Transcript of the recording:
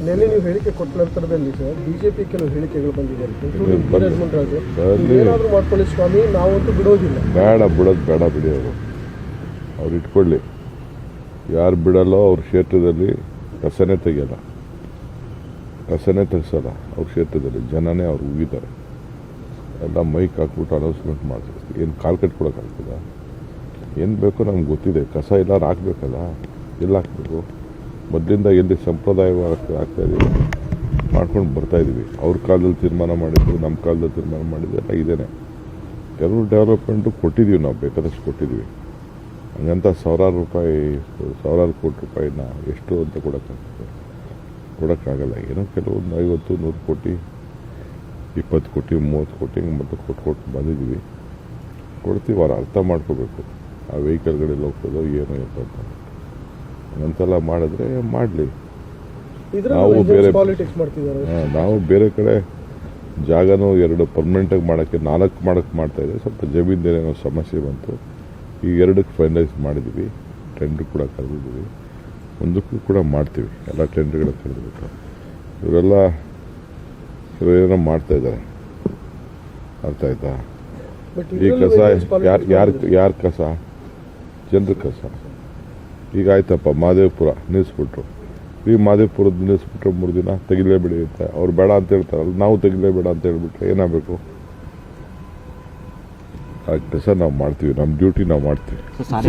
ನೆನ್ನೆ ನೀವು ಹೇಳಿಕೆ ಕೊಟ್ಟ ನಂತರದಲ್ಲಿ ಸರ್ ಬಿಜೆಪಿ ಕೆಲವು ಹೇಳಿಕೆಗಳು ಬಂದಿದೆ, ಏನಾದರೂ ಮಾಡ್ಕೊಳ್ಳಿ ಸ್ವಾಮಿ, ನಾವಂತೂ ಬಿಡೋದಿಲ್ಲ. ಬಿಡೋದು ಬೇಡ, ಬಿಡಿ. ಅವ್ರು ಇಟ್ಕೊಳ್ಳಿ. ಯಾರು ಬಿಡಲ್ಲೋ ಅವ್ರ ಕ್ಷೇತ್ರದಲ್ಲಿ ಕಸನೇ ತೆಗಿಯಲ್ಲ, ಕಸನೇ ತೆಗಿಸಲ್ಲ. ಅವ್ರ ಕ್ಷೇತ್ರದಲ್ಲಿ ಜನನೇ ಅವ್ರು ಉಗಿತಾರೆ. ಎಲ್ಲ ಮೈಕ್ ಹಾಕ್ಬಿಟ್ಟು ಅನೌನ್ಸ್ಮೆಂಟ್ ಮಾಡ್ತಾರೆ. ಏನು ಕಾಲು ಕಟ್ಕೊಡೋಕ್ಕಾಗ್ತದ? ಏನು ಬೇಕೋ ನಮ್ಗೆ ಗೊತ್ತಿದೆ. ಕಸ ಎಲ್ಲರೂ ಹಾಕ್ಬೇಕಲ್ಲ, ಎಲ್ಲ ಹಾಕ್ಬೇಕು. ಮೊದಲಿಂದ ಎಲ್ಲಿ ಸಂಪ್ರದಾಯವಾಗಿ ಆಗ್ತಾಯಿದ್ದೀವಿ, ಮಾಡ್ಕೊಂಡು ಬರ್ತಾಯಿದ್ದೀವಿ. ಅವ್ರ ಕಾಲದಲ್ಲಿ ತೀರ್ಮಾನ ಮಾಡಿದ್ದು, ನಮ್ಮ ಕಾಲದಲ್ಲಿ ತೀರ್ಮಾನ ಮಾಡಿದ್ದು ಎಲ್ಲ ಇದೇನೆ. ಕೆಲವು ಡೆವಲಪ್ಮೆಂಟು ಕೊಟ್ಟಿದ್ದೀವಿ, ನಾವು ಬೇಕಾದಷ್ಟು ಕೊಟ್ಟಿದ್ದೀವಿ. ಹಂಗಂತ ಸಾವಿರಾರು ಕೋಟಿ ರೂಪಾಯಿನ ಎಷ್ಟು ಅಂತ ಕೊಡೋಕ್ಕಾಗಲ್ಲ. ಏನೋ ಕೆಲವೊಂದು 50-100 ಕೋಟಿ, 20 ಕೋಟಿ, 30 ಕೋಟಿ ಮತ್ತು ಕೊಟ್ಟು ಬಂದಿದ್ದೀವಿ. ಕೊಡ್ತೀವಿ. ಅವ್ರು ಅರ್ಥ ಮಾಡ್ಕೋಬೇಕು. ಆ ವೆಹಿಕಲ್ಗಳೆಲ್ಲ ಹೋಗ್ತದೋ ಏನೋ ಅಂತ. ಹಂಗಂತೆಲ್ಲ ಮಾಡಿದ್ರೆ ಮಾಡಲಿ. ನಾವು ಬೇರೆ ಕಡೆ ಜಾಗನೂ 2 ಪರ್ಮನೆಂಟಾಗಿ ಮಾಡೋಕ್ಕೆ 4 ಮಾಡೋಕ್ಕೆ ಮಾಡ್ತಾಯಿದ್ದೆ. ಸ್ವಲ್ಪ ಜಮೀನೇನೋ ಸಮಸ್ಯೆ ಬಂತು. ಈ 2ಕ್ಕೆ ಫೈನಲೈಸ್ ಮಾಡಿದ್ದೀವಿ. ಟೆಂಡ್ರ್ ಕೂಡ ಕರೆದಿದ್ದೀವಿ. 1ಕ್ಕೂ ಕೂಡ ಮಾಡ್ತೀವಿ. ಎಲ್ಲ ಟೆಂಡ್ರ್ಗಳ ಕರೆದ್ಬಿಟ್ಟು ಇವರೇನೋ ಮಾಡ್ತಾಯಿದ್ದಾರೆ. ಅರ್ಥ ಆಯ್ತಾ? ಈ ಕಸ ಯಾರ ಕಸ? ಜನರ ಕಸ. ಈಗ ಆಯ್ತಪ್ಪ, ಮಹದೇವಪುರ ನಿಲ್ಲಿಸ್ಬಿಟ್ರು. ಈ ಮಹದೇವಪುರದ ನಿಲ್ಲಿಸ್ಬಿಟ್ರೆ 3 ದಿನ ತೆಗಿಲೇಬೇಡಿ ಅಂತ ಅವ್ರು ಬೇಡ ಅಂತ ಹೇಳ್ತಾರಲ್ಲ, ನಾವು ತೆಗಿಲೇಬೇಡ ಅಂತ ಹೇಳ್ಬಿಟ್ರೆ ಏನಾಗಬೇಕು? ಆ ಕೆಲಸ ನಾವು ಮಾಡ್ತೀವಿ. ನಮ್ಮ ಡ್ಯೂಟಿ ನಾವು ಮಾಡ್ತೀವಿ.